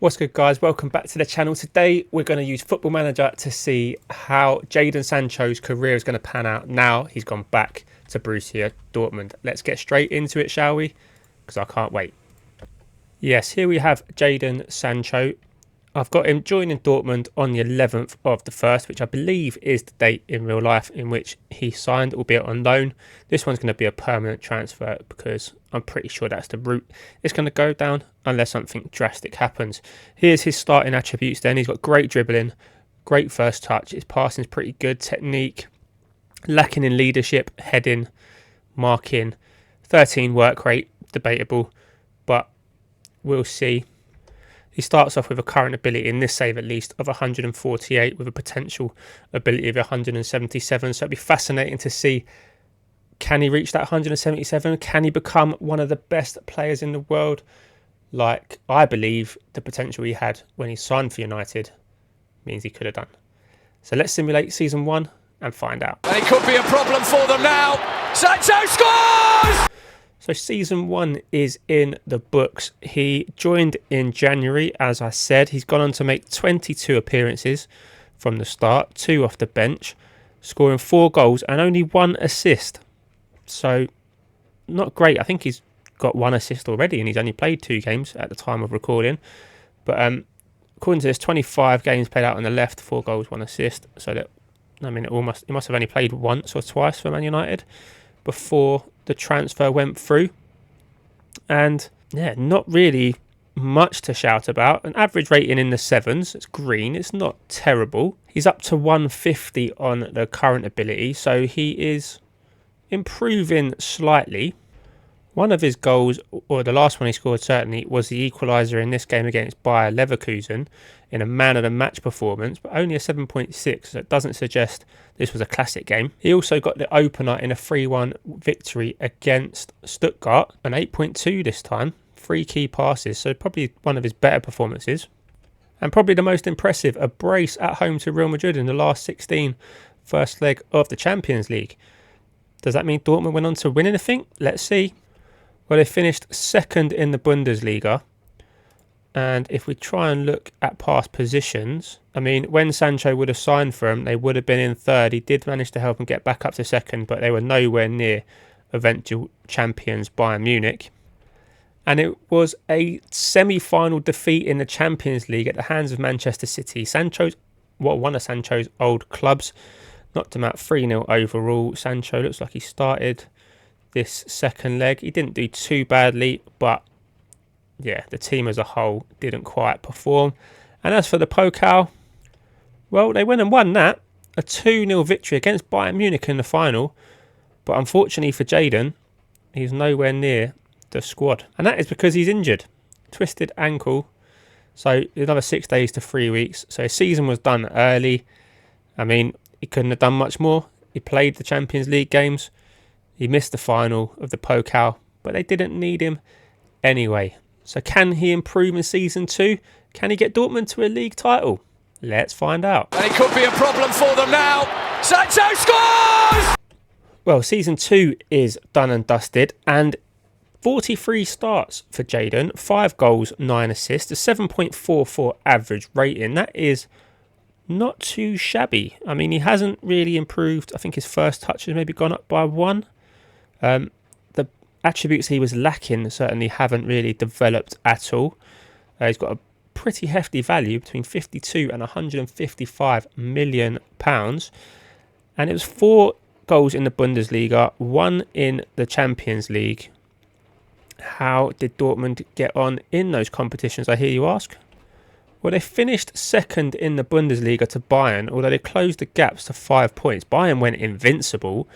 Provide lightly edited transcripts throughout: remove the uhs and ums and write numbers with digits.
What's good, guys? Welcome back to the channel. Today we're going to use Football Manager to see how Jadon Sancho's career is going to pan out now he's gone back to Borussia Dortmund. Let's get straight into it, shall we? Because I can't wait. Yes, here we have Jadon Sancho. I've got him joining Dortmund on the 11th of the 1st, which I believe is the date in real life in which he signed, albeit on loan. This one's going to be a permanent transfer because I'm pretty sure that's the route it's going to go down unless something drastic happens. Here's his starting attributes then. He's got great dribbling, great first touch. His passing is pretty good, technique, lacking in leadership, heading, marking, 13 work rate, debatable, but we'll see. He starts off with a current ability, in this save at least, of 148 with a potential ability of 177. So it'll be fascinating to see, can he reach that 177? Can he become one of the best players in the world? Like, I believe the potential he had when he signed for United means he could have done. So let's simulate season 1 and find out. And it could be a problem for them now. Sancho scores! So season 1 is in the books. He joined in January, as I said. He's gone on to make 22 appearances from the start, 2 off the bench, scoring 4 goals and only 1 assist. So not great. I think he's got 1 assist already and he's only played 2 games at the time of recording. But according to this, 25 games played out on the left, 4 goals, 1 assist. So that, I mean, he must have only played once or twice for Man United before the transfer went through. And yeah, not really much to shout about. An average rating in the 7s. It's green. It's not terrible. He's up to 150 on the current ability, so he is improving slightly. One of his goals, or the last one he scored certainly, was the equaliser in this game against Bayer Leverkusen in a man of the match performance, but only a 7.6, so it doesn't suggest this was a classic game. He also got the opener in a 3-1 victory against Stuttgart, an 8.2 this time, 3 key passes, so probably one of his better performances. And probably the most impressive, a brace at home to Real Madrid in the last 16, first leg of the Champions League. Does that mean Dortmund went on to win anything? Let's see. Well, they finished 2nd in the Bundesliga. And if we try and look at past positions, I mean, when Sancho would have signed for them, they would have been in 3rd. He did manage to help them get back up to 2nd, but they were nowhere near eventual champions Bayern Munich. And it was a semi-final defeat in the Champions League at the hands of Manchester City. One of Sancho's old clubs knocked him out 3-0 overall. Sancho looks like he started this second leg. He didn't do too badly, but yeah, the team as a whole didn't quite perform. And as for the Pokal, well, they went and won that. A 2-0 victory against Bayern Munich in the final. But unfortunately for Jadon, he's nowhere near the squad. And that is because he's injured. Twisted ankle. So another 6 days to 3 weeks. So his season was done early. I mean, he couldn't have done much more. He played the Champions League games. He missed the final of the Pokal. But they didn't need him anyway. So can he improve in season 2? Can he get Dortmund to a league title? Let's find out. And it could be a problem for them now. Sancho scores! Well, season 2 is done and dusted, and 43 starts for Jadon, 5 goals, 9 assists, a 7.44 average rating. That is not too shabby. I mean, he hasn't really improved. I think his first touch has maybe gone up by 1. The attributes he was lacking certainly haven't really developed at all. He's got a pretty hefty value between 52 and 155 million pounds, and it was 4 goals in the Bundesliga, 1 in the Champions League. How did Dortmund get on in those competitions, I hear you ask? Well, they finished 2nd in the Bundesliga to Bayern, although they closed the gaps to 5 points. Bayern went invincible,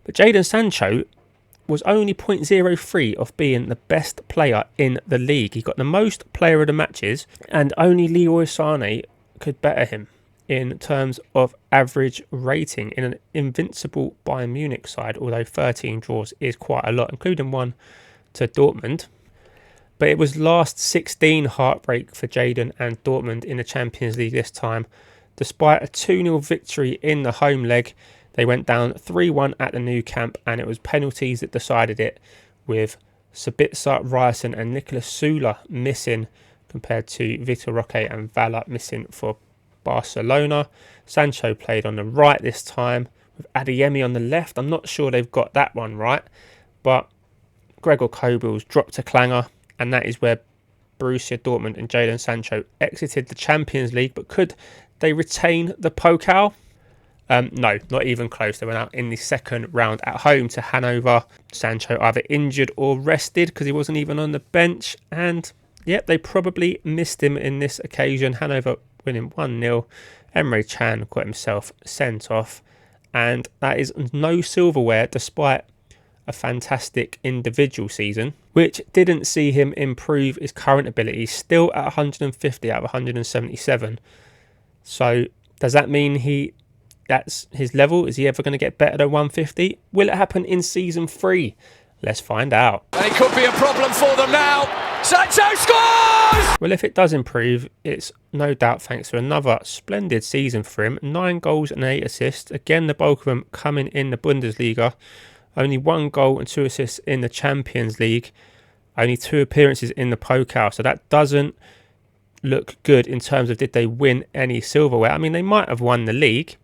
but Jadon Sancho was only 0.03 of being the best player in the league. He got the most player of the matches, and only Leroy Sané could better him in terms of average rating in an invincible Bayern Munich side, although 13 draws is quite a lot, including 1 to Dortmund. But it was last 16 heartbreak for Jadon and Dortmund in the Champions League this time. Despite a 2-0 victory in the home leg, they went down 3-1 at the Nou Camp, and it was penalties that decided it, with Sabitzer, Ryerson and Nicolas Sula missing compared to Vitor Roque and Vala missing for Barcelona. Sancho played on the right this time with Adeyemi on the left. I'm not sure they've got that one right, but Gregor Kobel's dropped a clanger, and that is where Borussia Dortmund and Jadon Sancho exited the Champions League. But could they retain the Pokal? No, not even close. They went out in the second round at home to Hanover. Sancho either injured or rested because he wasn't even on the bench. And yep, they probably missed him in this occasion. Hanover winning 1-0. Emre Can got himself sent off. And that is no silverware despite a fantastic individual season, which didn't see him improve his current abilities. Still at 150 out of 177. So does that mean that's his level? Is he ever going to get better than 150? Will it happen in season 3? Let's find out. And it could be a problem for them now. Sancho scores! Well, if it does improve, it's no doubt thanks to another splendid season for him. 9 goals and 8 assists. Again, the bulk of them coming in the Bundesliga. Only 1 goal and 2 assists in the Champions League. Only 2 appearances in the Pokal. So that doesn't look good in terms of did they win any silverware. I mean, they might have won the league.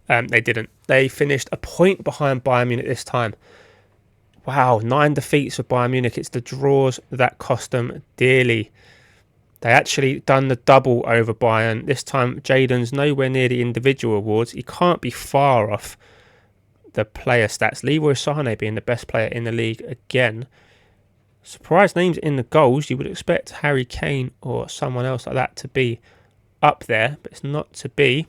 They didn't. They finished a point behind Bayern Munich this time. Wow, 9 defeats for Bayern Munich. It's the draws that cost them dearly. They actually done the double over Bayern. This time, Jadon's nowhere near the individual awards. He can't be far off the player stats. Leroy Sané being the best player in the league again. Surprise names in the goals. You would expect Harry Kane or someone else like that to be up there, but it's not to be.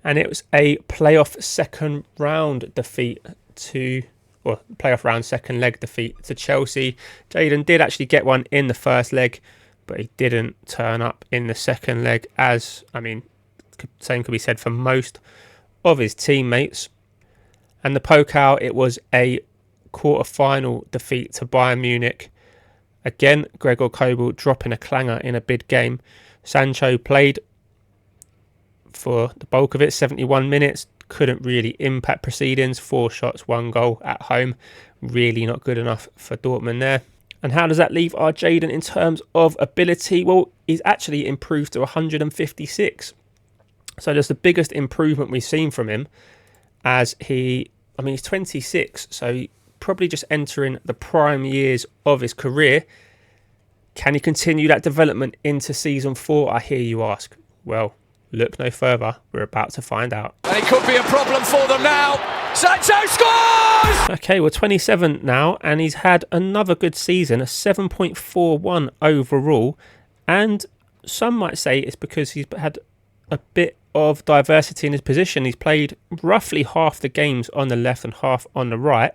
And it was a playoff second round defeat playoff round second leg defeat to Chelsea. Jadon did actually get one in the first leg, but he didn't turn up in the second leg, as, I mean, same could be said for most of his teammates. And the Pokal, it was a quarter-final defeat to Bayern Munich. Again, Gregor Kobel dropping a clanger in a big game. Sancho played for the bulk of it, 71 minutes. Couldn't really impact proceedings. 4 shots, 1 goal at home. Really not good enough for Dortmund there. And how does that leave our Jadon in terms of ability? Well, he's actually improved to 156. So that's the biggest improvement we've seen from him, as he's 26, so probably just entering the prime years of his career. Can he continue that development into season 4, I hear you ask? Well, look no further. We're about to find out. And it could be a problem for them now. Sancho scores! Okay, we're 27 now, and he's had another good season, a 7.41 overall. And some might say it's because he's had a bit of diversity in his position. He's played roughly half the games on the left and half on the right.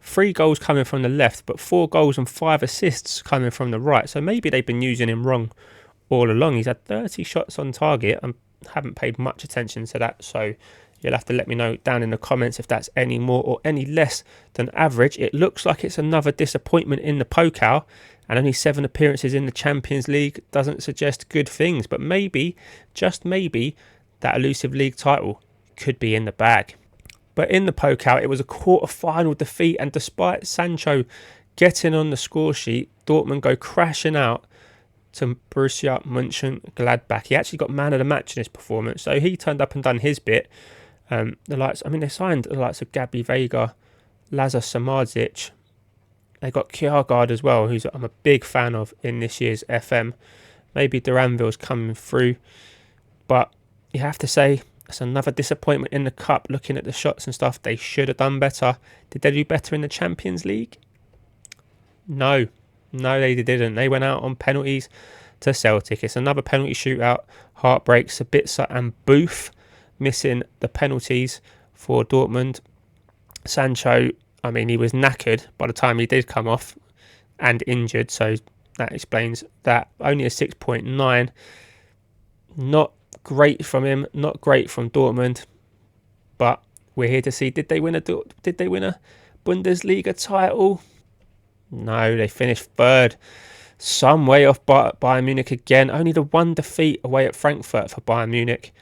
3 goals coming from the left, but 4 goals and 5 assists coming from the right. So maybe they've been using him wrong all along. He's had 30 shots on target. I haven't paid much attention to that, so you'll have to let me know down in the comments if that's any more or any less than average. It looks like it's another disappointment in the Pokal, and only 7 appearances in the Champions League doesn't suggest good things. But maybe, just maybe, that elusive league title could be in the bag. But in the Pokal, it was a quarter-final defeat, and despite Sancho getting on the score sheet, Dortmund go crashing out to Borussia Mönchengladbach. He actually got man of the match in his performance, so he turned up and done his bit. They signed the likes of Gabby Vega, Lazar Samardzic. They got Kjærgaard as well, who I'm a big fan of in this year's FM. Maybe Duranville's coming through, but you have to say it's another disappointment in the cup. Looking at the shots and stuff, they should have done better. Did they do better in the Champions League? No, they didn't. They went out on penalties to Celtic. It's another penalty shootout. Heartbreak. Sabitzer and Booth missing the penalties for Dortmund. Sancho, he was knackered by the time he did come off and injured, so that explains that. Only a 6.9. Not great from him, not great from Dortmund, but we're here to see, did they win a Bundesliga title? No, they finished 3rd, some way off Bayern Munich again. Only the 1 defeat away at Frankfurt for Bayern Munich,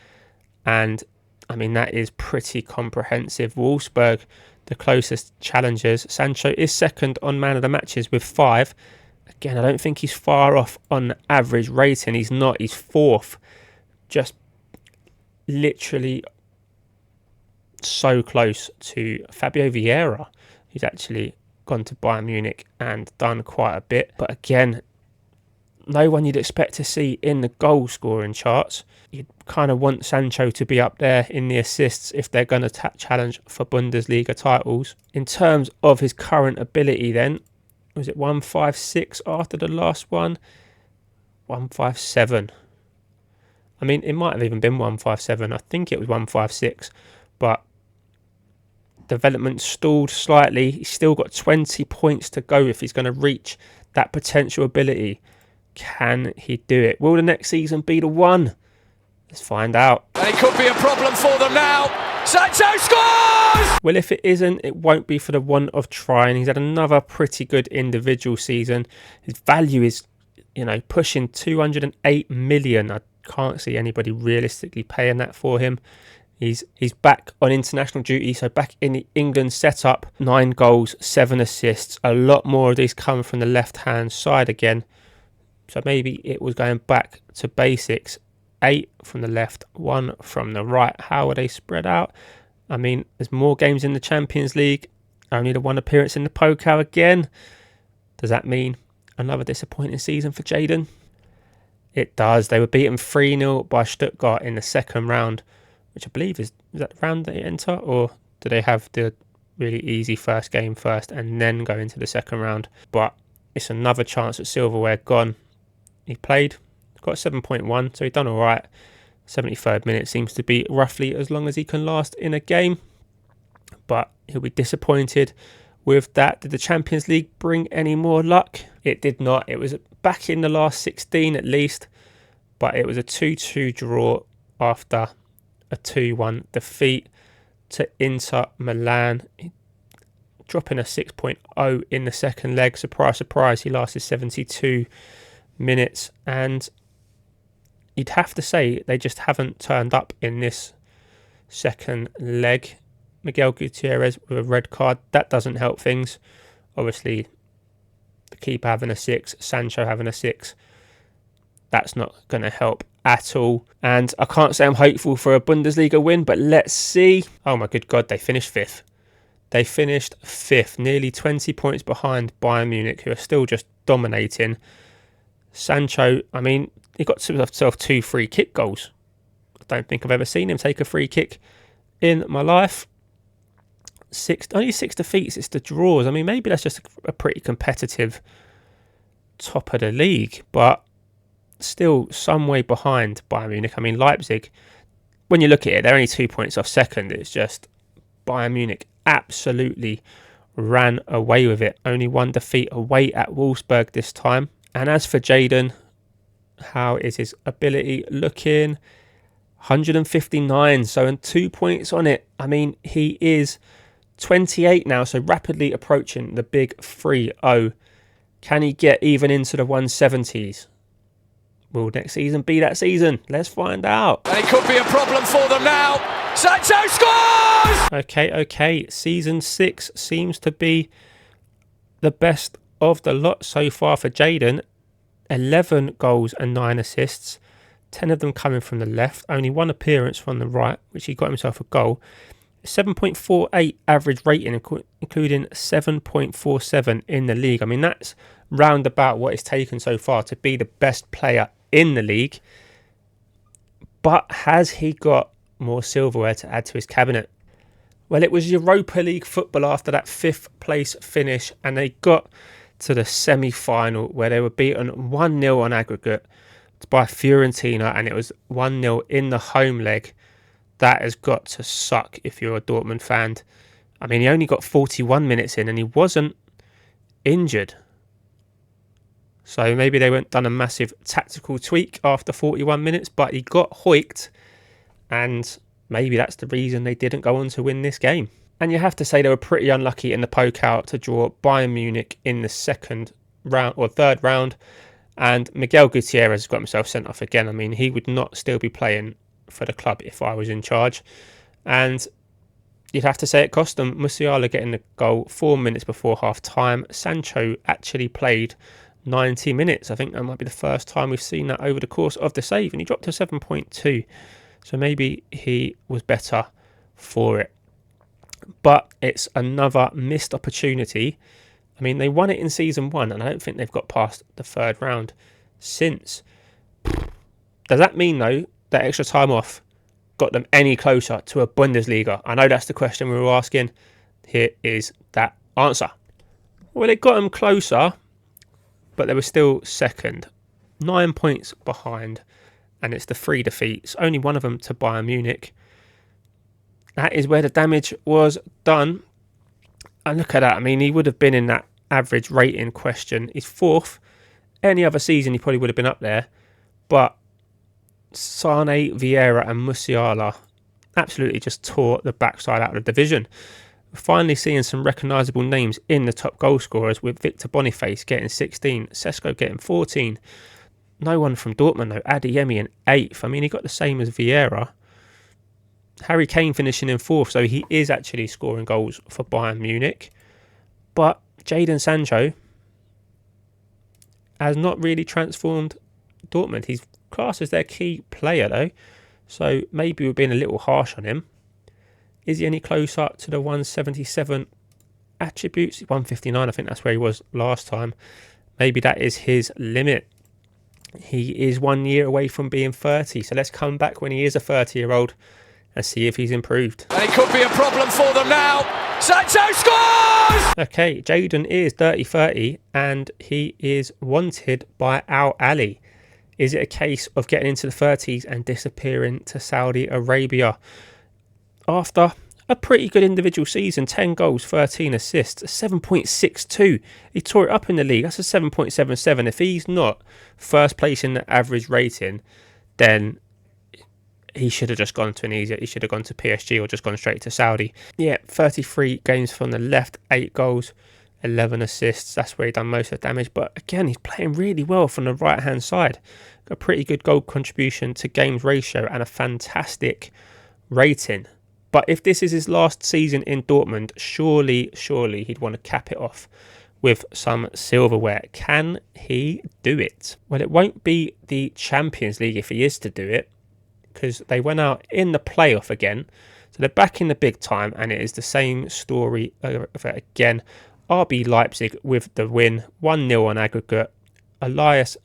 and that is pretty comprehensive. Wolfsburg, the closest challengers. Sancho is second on man of the matches with 5. Again, I don't think he's far off on average rating. He's not. He's fourth. Just literally so close to Fabio Vieira, who's actually gone to Bayern Munich and done quite a bit. But again, no one you'd expect to see in the goal scoring charts. You'd kind of want Sancho to be up there in the assists if they're going to challenge for Bundesliga titles. In terms of his current ability then, was it 156 after the last one? 157. I mean, it might have even been 157. I think it was 156. But development stalled slightly. He's still got 20 points to go if he's going to reach that potential ability. Can he do it? Will the next season be the one? Let's find out. And it could be a problem for them now. Sancho scores! Well, if it isn't, it won't be for the want of trying. He's had another pretty good individual season. His value is, pushing 208 million. I can't see anybody realistically paying that for him. He's back on international duty, so back in the England setup. 9 goals, 7 assists. A lot more of these come from the left-hand side again. So maybe it was going back to basics. 8 from the left, 1 from the right. How are they spread out? I mean, there's more games in the Champions League. Only the 1 appearance in the Pokal again. Does that mean another disappointing season for Jadon? It does. They were beaten 3-0 by Stuttgart in the second round, which I believe is that the round they enter? Or do they have the really easy first game first and then go into the second round? But it's another chance at silverware gone. He played, got 7.1, so he's done all right. 73rd minute seems to be roughly as long as he can last in a game. But he'll be disappointed with that. Did the Champions League bring any more luck? It did not. It was back in the last 16 at least. But it was a 2-2 draw after a 2-1 defeat to Inter Milan. Dropping a 6.0 in the second leg. Surprise, surprise, he lasted 72 minutes, and you'd have to say they just haven't turned up in this second leg. Miguel Gutierrez with a red card, that doesn't help things. Obviously, the keeper having a 6, Sancho having a 6, that's not going to help at all. And I can't say I'm hopeful for a Bundesliga win, but let's see. Oh my good God, they finished 5th. They finished 5th, nearly 20 points behind Bayern Munich, who are still just dominating. Sancho, I mean, he got himself 2 free kick goals. I don't think I've ever seen him take a free kick in my life. Only 6 defeats, it's the draws. I mean, maybe that's just a pretty competitive top of the league, but still some way behind Bayern Munich. I mean, Leipzig, when you look at it, they're only 2 points off second. It's just Bayern Munich absolutely ran away with it. Only 1 defeat away at Wolfsburg this time. And as for Jadon, how is his ability looking? 159, so and 2 points on it. I mean, he is 28 now, so rapidly approaching the big 3-0. Can he get even into the 170s? Will next season be that season? Let's find out. And it could be a problem for them now. Sancho scores! Okay. Season 6 seems to be the best of the lot so far for Jadon. 11 goals and 9 assists. 10 of them coming from the left. Only 1 appearance from the right, which he got himself a goal. 7.48 average rating, including 7.47 in the league. I mean, that's round about what it's taken so far to be the best player in the league. But has he got more silverware to add to his cabinet? Well, it was Europa League football after that 5th place finish, and they got to the semi-final where they were beaten 1-0 on aggregate by Fiorentina, and it was 1-0 in the home leg. That has got to suck if you're a Dortmund fan. I mean, he only got 41 minutes in and he wasn't injured. So maybe they weren't done a massive tactical tweak after 41 minutes, but he got hoiked, and maybe that's the reason they didn't go on to win this game. And you have to say they were pretty unlucky in the Pokal to draw Bayern Munich in the second round or third round. And Miguel Gutierrez got himself sent off again. I mean, he would not still be playing for the club if I was in charge. And you'd have to say it cost them. Musiala getting the goal 4 minutes before half time. Sancho actually played 90 minutes. I think that might be the first time we've seen that over the course of the save, and he dropped to 7.2. So maybe he was better for it. But it's another missed opportunity. I mean, they won it in season 1, and I don't think they've got past the third round since. Does that mean, though, that extra time off got them any closer to a Bundesliga? I know that's the question we were asking. Here is that answer. Well, it got them closer, but they were still second. 9 points behind, and it's the 3 defeats, only one of them to Bayern Munich. That is where the damage was done. And look at that. I mean, he would have been in that average rating question. He's 4th. Any other season, he probably would have been up there. But Sane, Vieira and Musiala absolutely just tore the backside out of the division. We're finally seeing some recognisable names in the top goal scorers, with Victor Boniface getting 16, Sesko getting 14. No one from Dortmund though. Adeyemi in 8th. I mean, he got the same as Vieira. Harry Kane finishing in 4th, so he is actually scoring goals for Bayern Munich. But Jadon Sancho has not really transformed Dortmund. He's classed as their key player though, so maybe we're being a little harsh on him. Is he any closer to the 177 attributes? 159, I think that's where he was last time. Maybe that is his limit. He is 1 year away from being 30, so let's come back when he is a 30-year-old and see if he's improved. And it could be a problem for them now. Sancho scores! Okay, Jadon is 30 and he is wanted by Al Ali. Is it a case of getting into the 30s and disappearing to Saudi Arabia? After a pretty good individual season, 10 goals, 13 assists, 7.62. He tore it up in the league. That's a 7.77. If he's not first place in the average rating, then he should have just gone to an easier. He should have gone to PSG or just gone straight to Saudi. Yeah, 33 games from the left, 8 goals, 11 assists. That's where he done most of the damage. But again, he's playing really well from the right-hand side. Got a pretty good goal contribution to games ratio and a fantastic rating. But if this is his last season in Dortmund, surely he'd want to cap it off with some silverware. Can he do it? Well, it won't be the Champions League if he is to do it, because they went out in the playoff again. So they're back in the big time, and it is the same story again. RB Leipzig with the win, 1-0 on aggregate. Elias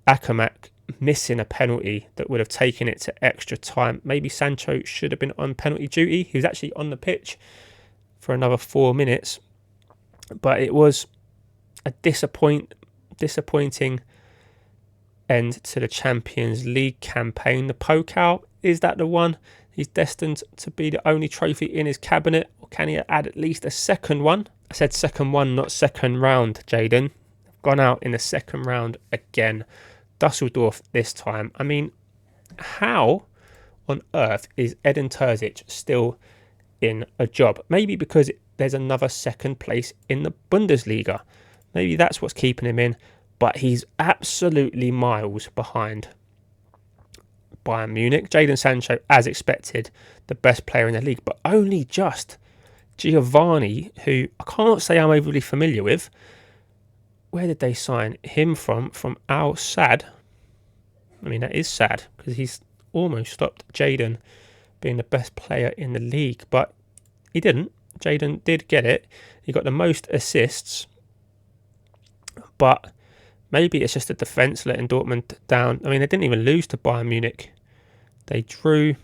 Akamak missing a penalty that would have taken it to extra time. Maybe Sancho should have been on penalty duty. He was actually on the pitch for another 4 minutes. But it was a disappointing end to the Champions League campaign. The Pokal, is that the one? He's destined to be the only trophy in his cabinet, or can he add at least a second one? I said second one, not second round, Jadon. Gone out in the second round again. Dusseldorf this time. I mean, how on earth is Edin Terzic still in a job? Maybe because there's another second place in the Bundesliga. Maybe that's what's keeping him in. But he's absolutely miles behind Bayern Munich. Jadon Sancho, as expected, the best player in the league, but only just. Giovanni, who I can't say I'm overly familiar with. Where did they sign him from? From Al Sadd. I mean, that is sad, because he's almost stopped Jadon being the best player in the league, but he didn't. Jadon did get it. He got the most assists, but maybe it's just the defence letting Dortmund down. I mean, they didn't even lose to Bayern Munich. They drew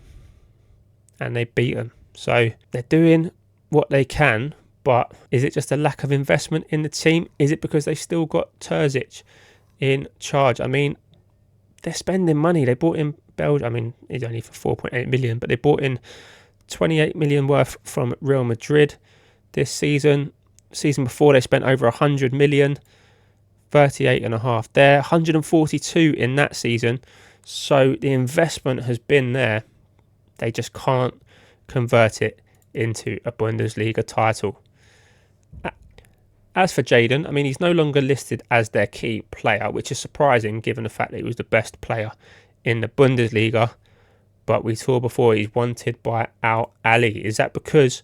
and they beat them. So they're doing what they can, but is it just a lack of investment in the team? Is it because they still got Terzic in charge? I mean, they're spending money. They bought in Belgium. I mean, it's only for 4.8 million, but they bought in 28 million worth from Real Madrid this season. Season before, they spent over 100 million. 38.5 there, 142 in that season. So the investment has been there. They just can't convert it into a Bundesliga title. As for Jadon, I mean, he's no longer listed as their key player, which is surprising given the fact that he was the best player in the Bundesliga. But we saw before he's wanted by Al Ali. Is that because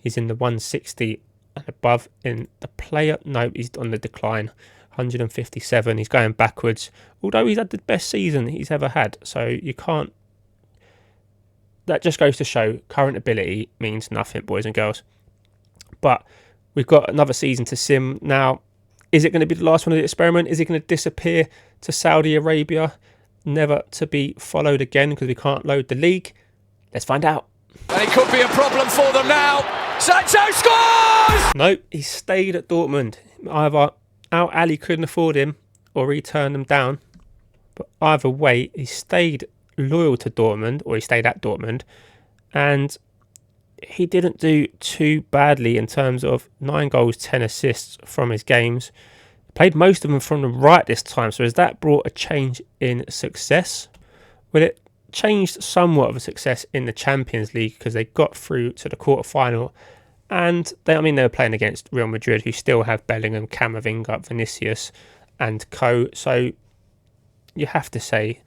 he's in the 160 and above in the player? No, he's on the decline. 157. He's going backwards, although he's had the best season he's ever had. So you can't... That just goes to show current ability means nothing, boys and girls. But we've got another season to sim now. Is it going to be the last one of the experiment? Is it going to disappear to Saudi Arabia, never to be followed again because we can't load the league? Let's find out. And it could be a problem for them now. Sancho scores! No, he stayed at Dortmund. Either Al Ali couldn't afford him or he turned him down. But either way, he stayed loyal to Dortmund, or he stayed at Dortmund, and he didn't do too badly in terms of 9 goals, 10 assists from his games. Played most of them from the right this time, so has that brought a change in success? Well, it changed somewhat of a success in the Champions League because they got through to the quarter-final, and they were playing against Real Madrid, who still have Bellingham, Camavinga, Vinicius and co. So you have to say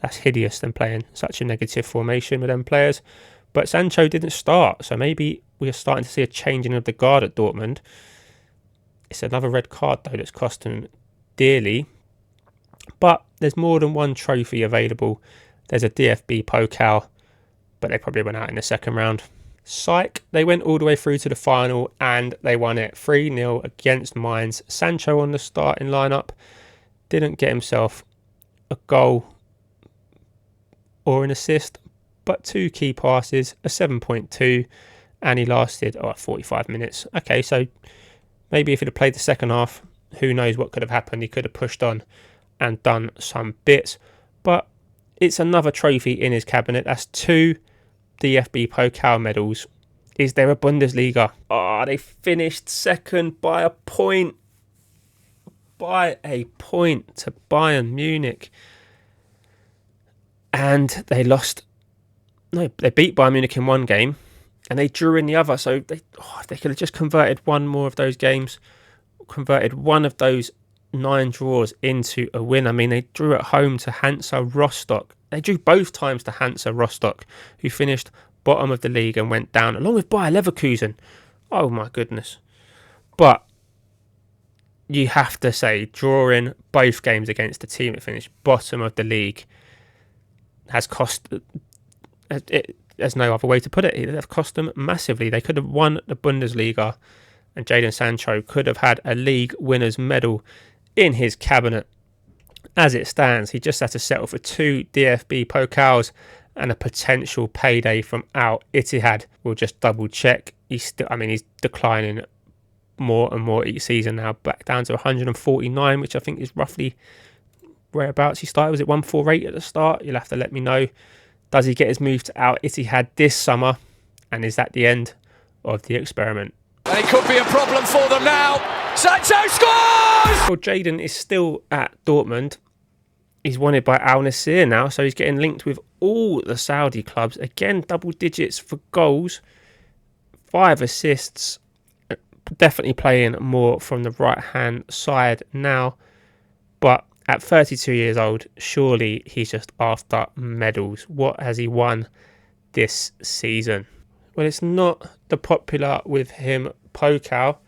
that's hideous, them playing such a negative formation with them players. But Sancho didn't start, so maybe we are starting to see a changing of the guard at Dortmund. It's another red card, though, that's cost him dearly. But there's more than one trophy available. There's a DFB Pokal, but they probably went out in the second round. Psych, they went all the way through to the final and they won it 3-0 against Mainz. Sancho on the starting lineup didn't get himself a goal or an assist, but 2 key passes, a 7.2, and he lasted 45 minutes. Okay, so maybe if he'd have played the second half, who knows what could have happened. He could have pushed on and done some bits, but it's another trophy in his cabinet. That's 2 DFB Pokal medals. Is there a Bundesliga? They finished second by a point. By a point to Bayern Munich. And they lost. No, they beat Bayern Munich in one game and they drew in the other. So they could have just converted one more of those games, converted one of those 9 draws into a win. They drew at home to Hansa Rostock. They drew both times to Hansa Rostock, who finished bottom of the league and went down, along with Bayer Leverkusen. Oh my goodness. But you have to say, drawing both games against the team that finished bottom of the league has cost... There's no other way to put it. It has cost them massively. They could have won the Bundesliga and Jadon Sancho could have had a league winner's medal in his cabinet. As it stands, he just had to settle for 2 DFB Pokals and a potential payday from Al Ittihad. We'll just double check. He's declining more and more each season now, back down to 149, which I think is roughly whereabouts he started. Was it 148 at the start? You'll have to let me know. Does he get his move to Al Ittihad this summer? And is that the end of the experiment? And it could be a problem for them now. Sancho scores! Well, Jadon is still at Dortmund. He's wanted by Al Nassr now, so he's getting linked with all the Saudi clubs. Again, double digits for goals, 5 assists. Definitely playing more from the right-hand side now. But at 32 years old, surely he's just after medals. What has he won this season? Well, it's not the popular with him Pokal,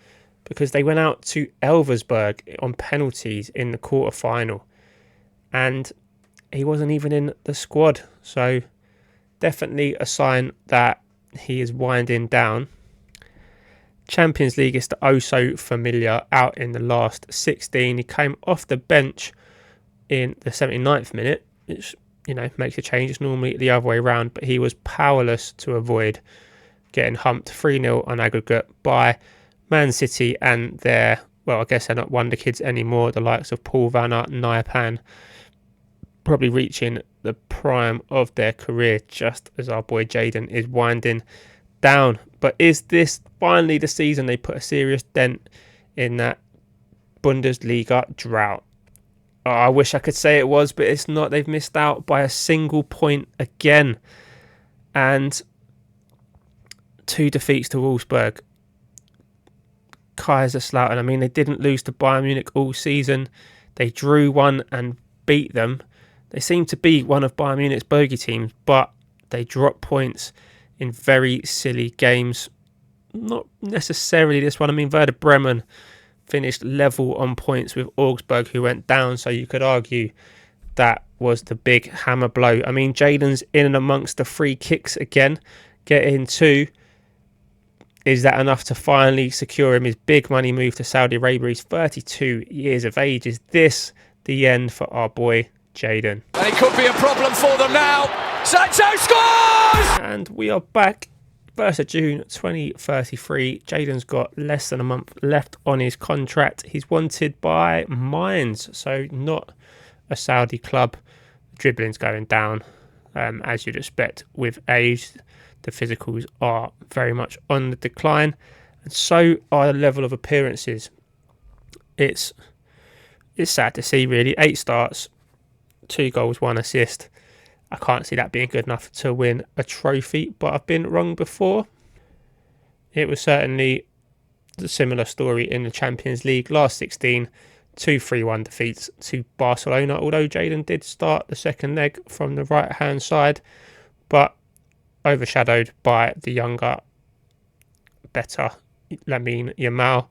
because they went out to Elversberg on penalties in the quarter-final. And he wasn't even in the squad. So definitely a sign that he is winding down. Champions League is the so familiar out in the last 16. He came off the bench in the 79th minute, which, makes a change. It's normally the other way around, but he was powerless to avoid getting humped 3-0 on aggregate by Man City and their, I guess they're not wonder kids anymore, the likes of Paul Van Aert and Nyapan, probably reaching the prime of their career just as our boy Jadon is winding down. But is this finally the season they put a serious dent in that Bundesliga drought? I wish I could say it was, but it's not. They've missed out by a single point again. And 2 defeats to Wolfsburg. Kaiserslautern, they didn't lose to Bayern Munich all season. They drew one and beat them. They seem to be one of Bayern Munich's bogey teams, but they drop points in very silly games. Not necessarily this one. Werder Bremen finished level on points with Augsburg, who went down, so you could argue that was the big hammer blow. I mean, Jadon's in and amongst the free kicks again, getting 2. Is that enough to finally secure him his big money move to Saudi Arabia? He's 32 years of age. Is this the end for our boy Jadon? And it could be a problem for them now. Sancho scores! And we are back. 1st of June 2033. Jadon's got less than a month left on his contract. He's wanted by Mainz, so not a Saudi club. Dribbling's going down, as you'd expect with age. The physicals are very much on the decline, and so are the level of appearances. It's sad to see, really. 8 starts, 2 goals, 1 assist. I can't see that being good enough to win a trophy, but I've been wrong before. It was certainly a similar story in the Champions League. Last 16, 2 3-1 defeats to Barcelona, although Jadon did start the second leg from the right-hand side, but overshadowed by the younger, better Lamine Yamal.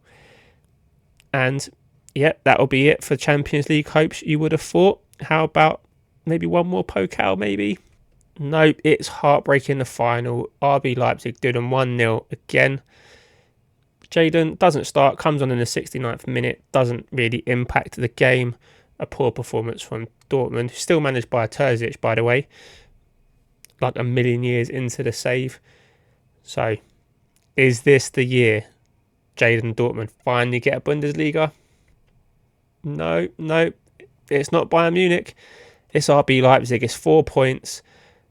And yeah, that'll be it for Champions League hopes, you would have thought. How about maybe one more Pokal, maybe? No, it's heartbreaking, the final. RB Leipzig did them 1-0 again. Jadon doesn't start, comes on in the 69th minute, doesn't really impact the game. A poor performance from Dortmund, still managed by Terzic, by the way, like a million years into the save. So, is this the year Jadon Dortmund finally get a Bundesliga? No, it's not Bayern Munich. It's RB Leipzig. It's 4 points.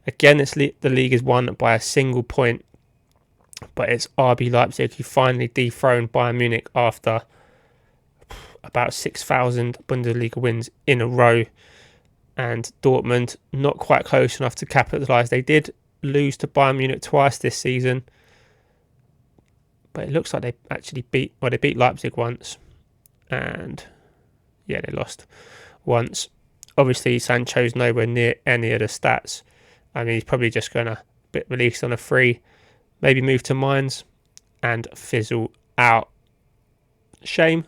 Again, the league is won by a single point. But it's RB Leipzig who finally dethroned Bayern Munich after about 6,000 Bundesliga wins in a row. And Dortmund not quite close enough to capitalise. They did lose to Bayern Munich twice this season, but it looks like they actually beat Leipzig once, and yeah, they lost once. Obviously, Sancho's nowhere near any of the stats. I mean, he's probably just going to get released on a free, maybe move to Mainz and fizzle out. Shame,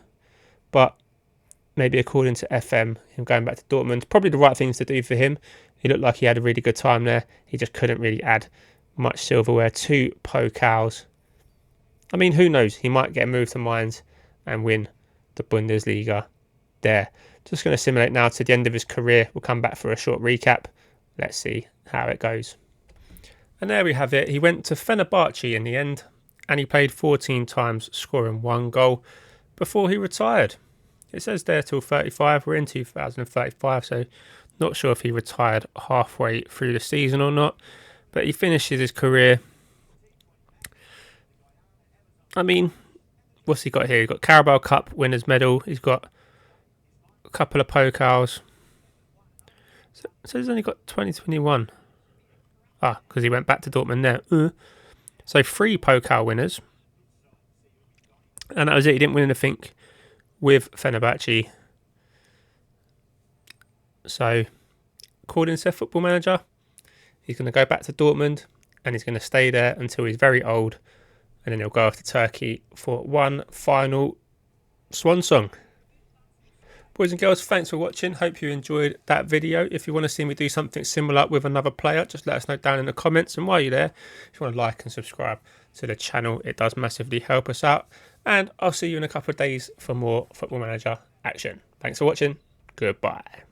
but maybe according to FM, him going back to Dortmund, probably the right things to do for him. He looked like he had a really good time there. He just couldn't really add much silverware to Pokals. I mean, who knows? He might get a move to Mainz and win the Bundesliga there. Just going to simulate now to the end of his career. We'll come back for a short recap. Let's see how it goes. And there we have it. He went to Fenerbahce in the end, and he played 14 times, scoring 1 goal before he retired. It says there till 35. We're in 2035, so not sure if he retired halfway through the season or not. But he finishes his career. I mean, what's he got here? He's got Carabao Cup winners medal. He's got a couple of Pokals. So he's only got 2021. Because he went back to Dortmund there. So 3 Pokal winners. And that was it. He didn't win anything with Fenerbahce. So, according to Football Manager, he's going to go back to Dortmund and he's going to stay there until he's very old, and then he'll go off to Turkey for one final swan song. Boys and girls, thanks for watching. Hope you enjoyed that video. If you want to see me do something similar with another player, just let us know down in the comments. And while you're there, if you want to like and subscribe to the channel, it does massively help us out. And I'll see you in a couple of days for more Football Manager action. Thanks for watching. Goodbye.